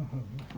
Ну да.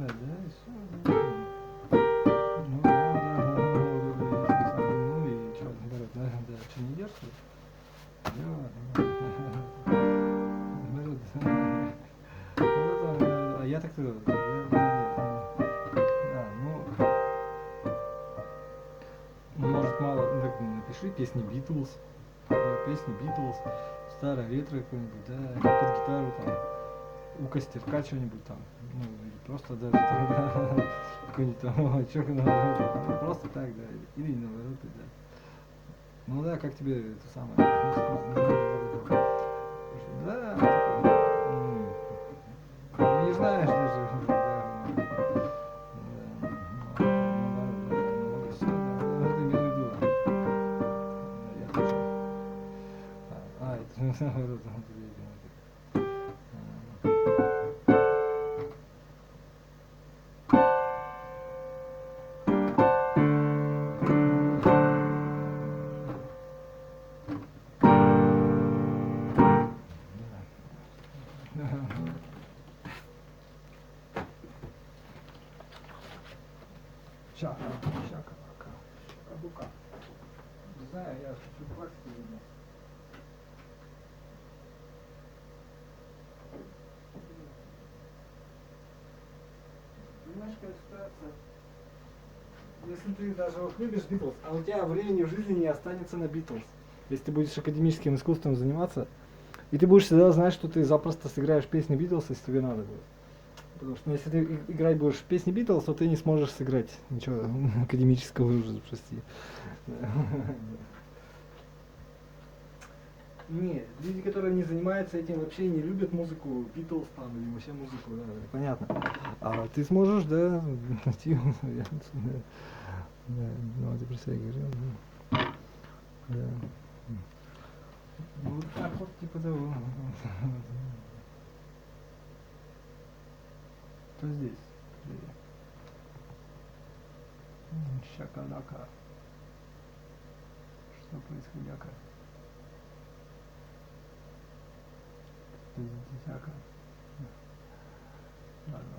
сказать, да, и все. Ну, да, ну и что, говорят, да, что не ешь, что ли? А я так говорю, да, ну, может мало, так напиши песни Битлз, старое ретро какое-нибудь, да, под гитару там, у костерка что-нибудь там, ну, или просто даже там, да, какой-нибудь там, чё, ну, просто так, да, или наоборот, да. Ну да, как тебе это самое, да, не знаешь даже, наоборот, Шака-бука. Не знаю, я хочу классику вернуть. Понимаешь, какая ситуация? Если ты даже вот любишь Битлз, а у тебя времени в жизни не останется на Битлз. Если ты будешь академическим искусством заниматься, и ты будешь всегда знать, что ты запросто сыграешь песни Битлз, если тебе надо будет. Потому что если ты играть будешь в песни Битлз, то ты не сможешь сыграть ничего академического уже, прости. Нет, люди, которые не занимаются этим, вообще не любят музыку Битлз там или вообще музыку, да, понятно. А ты сможешь, да, найти вариант, да. Да, ну, ты про себя говорил, да. Ну, вот так вот, типа того. Кто здесь? Шакалака. Что происходяка? Десяка. Ладно.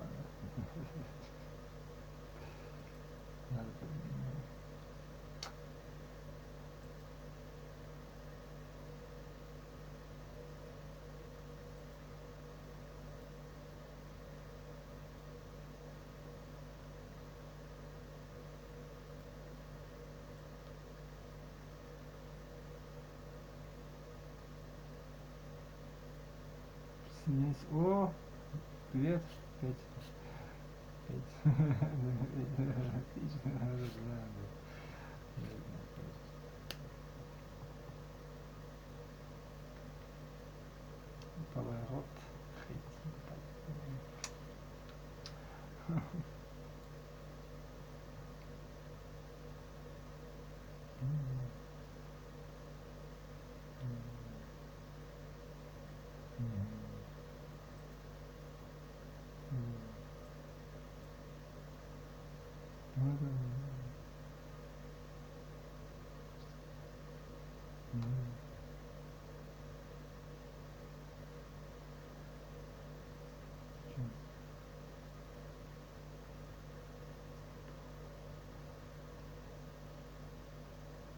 Надо снять. О, привет. Пять. Отлично. Поворот.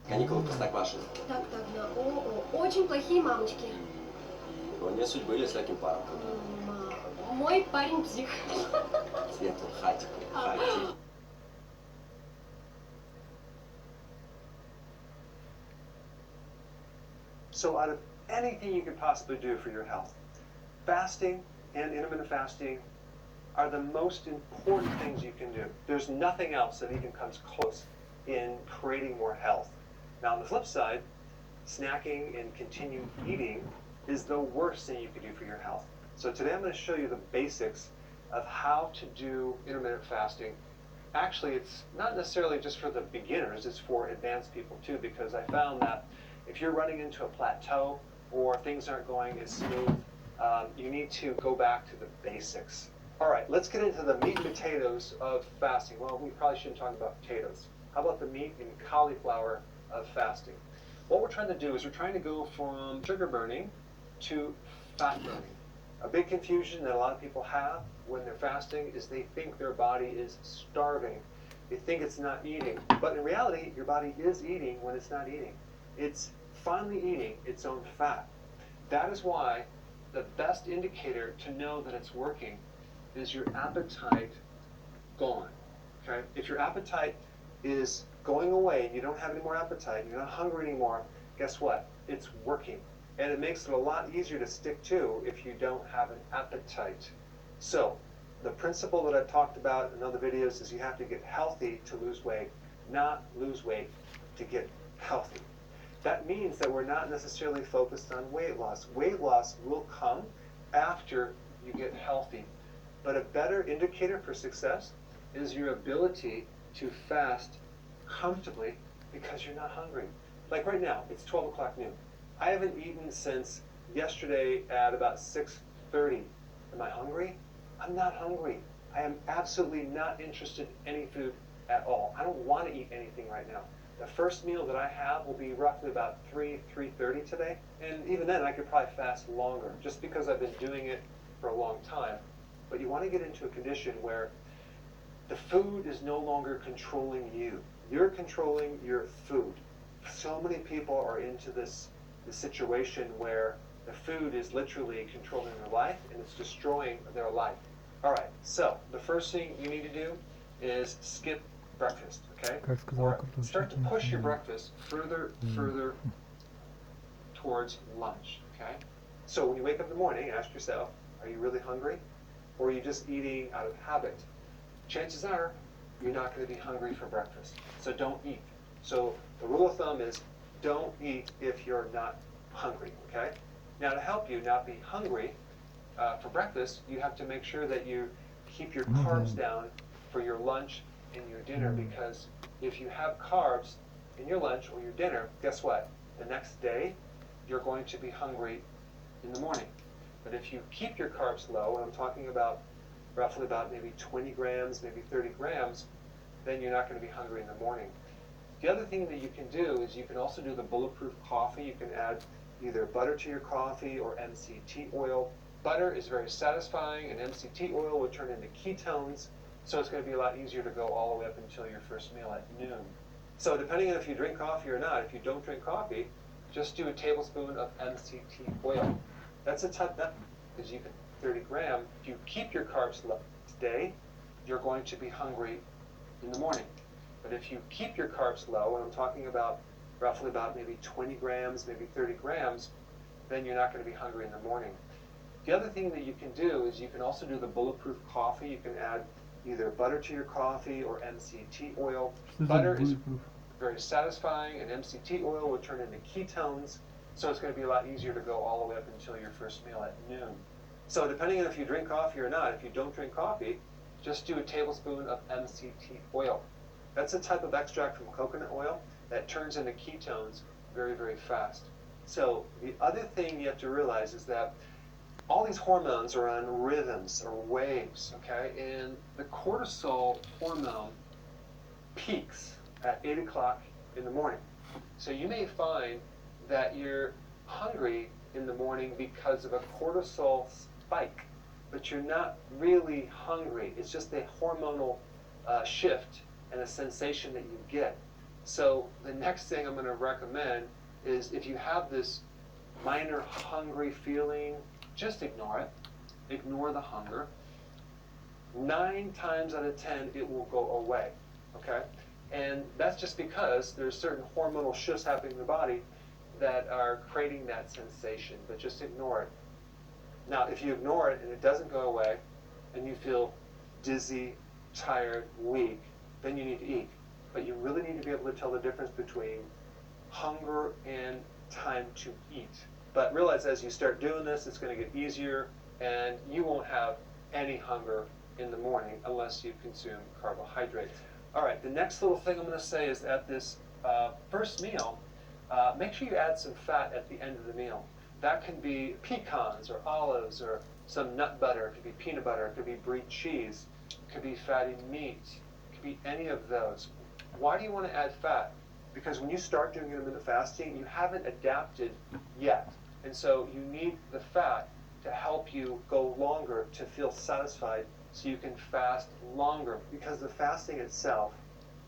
Каникулы в Простоквашино. Так, да. Очень плохие мамочки. Ирония судьбы или с таким паром? Мой парень псих. Светлый, хатик, хатик. So out of anything you could possibly do for your health, fasting and intermittent fasting are the most important things you can do. There's nothing else that even comes close in creating more health. Now on the flip side, snacking and continued eating is the worst thing you can do for your health. So today I'm going to show you the basics of how to do intermittent fasting. Actually, it's not necessarily just for the beginners, it's for advanced people too, because I found that if you're running into a plateau or things aren't going as smooth, you need to go back to the basics. All right, let's get into the meat and potatoes of fasting. Well, we probably shouldn't talk about potatoes. How about the meat and cauliflower of fasting? What we're trying to do is we're trying to go from sugar burning to fat burning. A big confusion that a lot of people have when they're fasting is they think their body is starving. They think it's not eating. But in reality, your body is eating when it's not eating. It's finally eating its own fat. That is why the best indicator to know that it's working is your appetite gone. Okay? If your appetite is going away and you don't have any more appetite, you're not hungry anymore, guess what? It's working. And it makes it a lot easier to stick to if you don't have an appetite. So, the principle that I've talked about in other videos is you have to get healthy to lose weight, not lose weight to get healthy. That means that we're not necessarily focused on weight loss. Weight loss will come after you get healthy. But a better indicator for success is your ability to fast comfortably because you're not hungry. Like right now, it's 12 o'clock noon. I haven't eaten since yesterday at about 6:30. Am I hungry? I'm not hungry. I am absolutely not interested in any food at all. I don't want to eat anything right now. The first meal that I have will be roughly about 3:30 today. And even then, I could probably fast longer just because I've been doing it for a long time. But you want to get into a condition where the food is no longer controlling you. You're controlling your food. So many people are into this situation where the food is literally controlling their life and it's destroying their life. All right, so the first thing you need to do is skip breakfast, okay? Or start to push your breakfast further towards lunch, okay? So when you wake up in the morning, ask yourself, are you really hungry? Or are you just eating out of habit? Chances are you're not going to be hungry for breakfast, so don't eat. So the rule of thumb is don't eat if you're not hungry, okay? Now to help you not be hungry for breakfast, you have to make sure that you keep your carbs down for your lunch and your dinner, because if you have carbs in your lunch or your dinner, guess what? The next day, you're going to be hungry in the morning. But if you keep your carbs low, and I'm talking about roughly about maybe 20 grams, maybe 30 grams, then you're not going to be hungry in the morning. The other thing that you can do is you can also do the bulletproof coffee. You can add either butter to your coffee or MCT oil. Butter is very satisfying, and MCT oil will turn into ketones, so it's going to be a lot easier to go all the way up until your first meal at noon. So depending on if you drink coffee or not, if you don't drink coffee, just do a tablespoon of MCT oil. That's a type that is you can 30 grams. If you keep your carbs low today, you're going to be hungry in the morning. But if you keep your carbs low, and I'm talking about roughly about maybe 20 grams, maybe 30 grams, then you're not going to be hungry in the morning. The other thing that you can do is you can also do the bulletproof coffee. You can add either butter to your coffee or MCT oil. Butter is very satisfying, and MCT oil will turn into ketones, so it's going to be a lot easier to go all the way up until your first meal at noon. So depending on if you drink coffee or not, if you don't drink coffee, just do a tablespoon of MCT oil. That's a type of extract from coconut oil that turns into ketones very, very fast. So the other thing you have to realize is that all these hormones are on rhythms or waves, okay? And the cortisol hormone peaks at 8 o'clock in the morning. So you may find that you're hungry in the morning because of a cortisol spike, but you're not really hungry. It's just a hormonal shift and a sensation that you get. So the next thing I'm going to recommend is if you have this minor hungry feeling, just ignore it. Ignore the hunger. 9 times out of 10, it will go away, okay? And that's just because there's certain hormonal shifts happening in the body that are creating that sensation, but just ignore it. Now, if you ignore it and it doesn't go away, and you feel dizzy, tired, weak, then you need to eat. But you really need to be able to tell the difference between hunger and time to eat. But realize as you start doing this, it's going to get easier, and you won't have any hunger in the morning unless you consume carbohydrates. All right, the next little thing I'm going to say is at this first meal, make sure you add some fat at the end of the meal. That can be pecans or olives or some nut butter. It could be peanut butter. It could be brie cheese. It could be fatty meat. It could be any of those. Why do you want to add fat? Because when you start doing intermittent fasting, you haven't adapted yet. And so you need the fat to help you go longer, to feel satisfied, so you can fast longer. Because the fasting itself,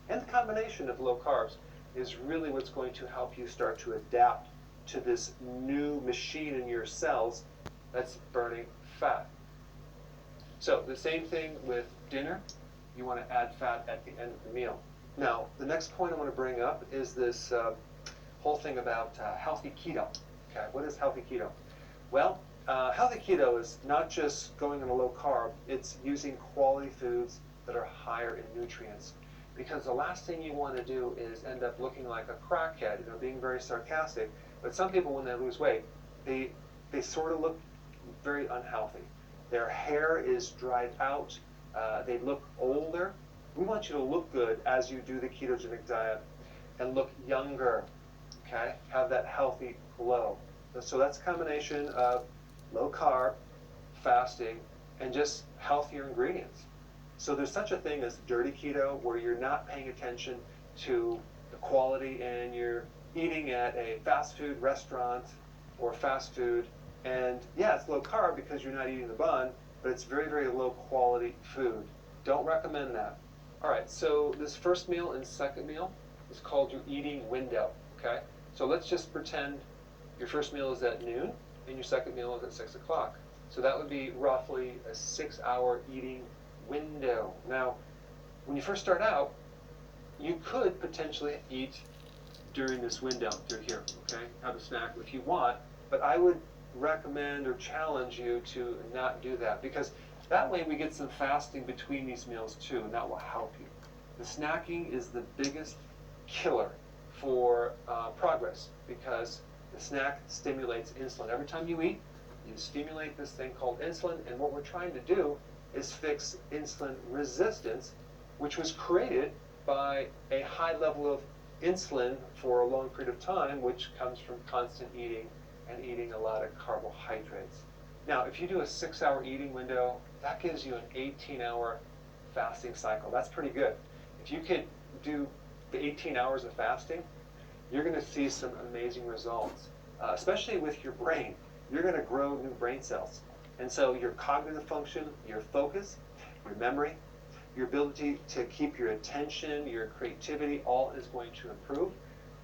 and the combination of low carbs, is really what's going to help you start to adapt to this new machine in your cells that's burning fat. So the same thing with dinner. You want to add fat at the end of the meal. Now, the next point I want to bring up is this whole thing about healthy keto. Okay, what is healthy keto? Well, healthy keto is not just going on a low carb, it's using quality foods that are higher in nutrients. Because the last thing you want to do is end up looking like a crackhead, being very sarcastic. But some people, when they lose weight, they sort of look very unhealthy. Their hair is dried out. They look older. We want you to look good as you do the ketogenic diet and look younger, okay? Have that healthy glow. So that's a combination of low carb, fasting, and just healthier ingredients. So there's such a thing as dirty keto, where you're not paying attention to the quality and you're eating at a fast food restaurant or fast food. And yeah, it's low carb because you're not eating the bun, but it's very, very low quality food. Don't recommend that. All right, so this first meal and second meal is called your eating window, okay? So let's just pretend your first meal is at noon and your second meal is at 6 o'clock. So that would be roughly a 6-hour eating window. Now, when you first start out, you could potentially eat during this window through here, okay? Have a snack if you want, but I would recommend or challenge you to not do that, because that way we get some fasting between these meals too, and that will help you. The snacking is the biggest killer for progress, because the snack stimulates insulin. Every time you eat, you stimulate this thing called insulin, and what we're trying to do is fix insulin resistance, which was created by a high level of insulin for a long period of time, which comes from constant eating and eating a lot of carbohydrates. Now, if you do a 6-hour eating window, that gives you an 18-hour fasting cycle. That's pretty good. If you could do the 18 hours of fasting, you're going to see some amazing results, especially with your brain. You're going to grow new brain cells. And so your cognitive function, your focus, your memory, your ability to keep your attention, your creativity, all is going to improve,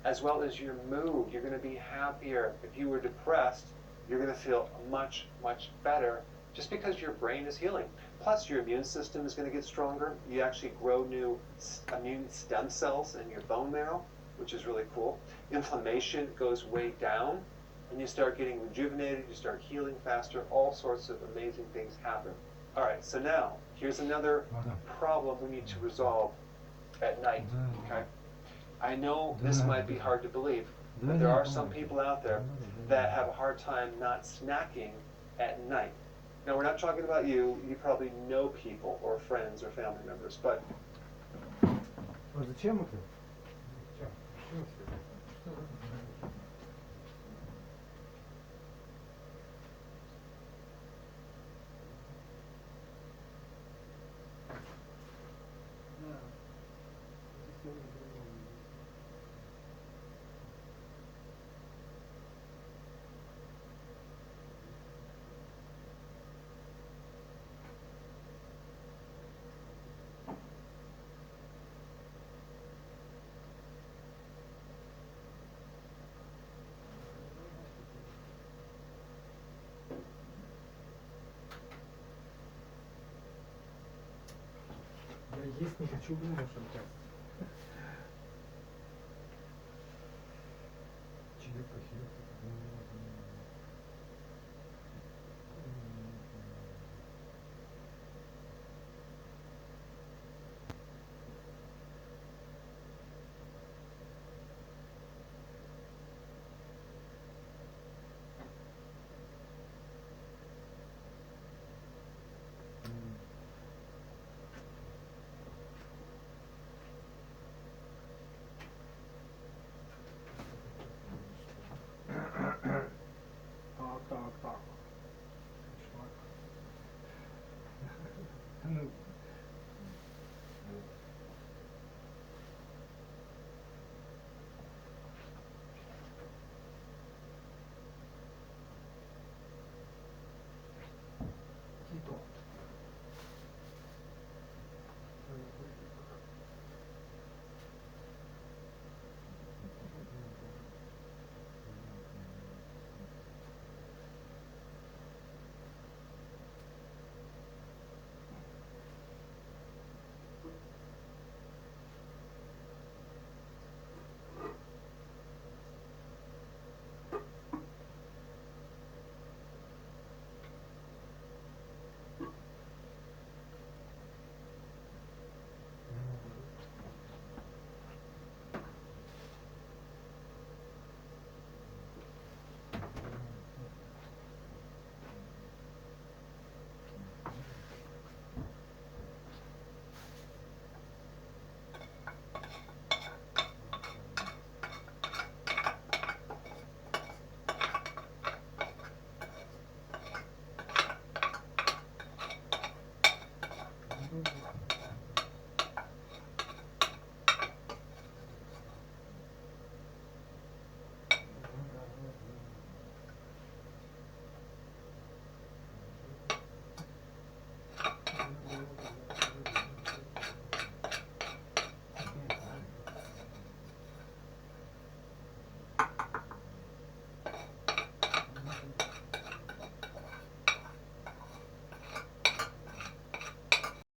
as well as your mood. You're going to be happier. If you were depressed, you're going to feel much, much better just because your brain is healing. Plus, your immune system is going to get stronger. You actually grow new immune stem cells in your bone marrow, which is really cool. Inflammation goes way down, and you start getting rejuvenated, you start healing faster, all sorts of amazing things happen. All right, so now, here's another problem we need to resolve at night, okay? I know this might be hard to believe, but there are some people out there that have a hard time not snacking at night. Now, we're not talking about you. You probably know people or friends or family members, but... Зачем это? Я есть не хочу, блин, чтобы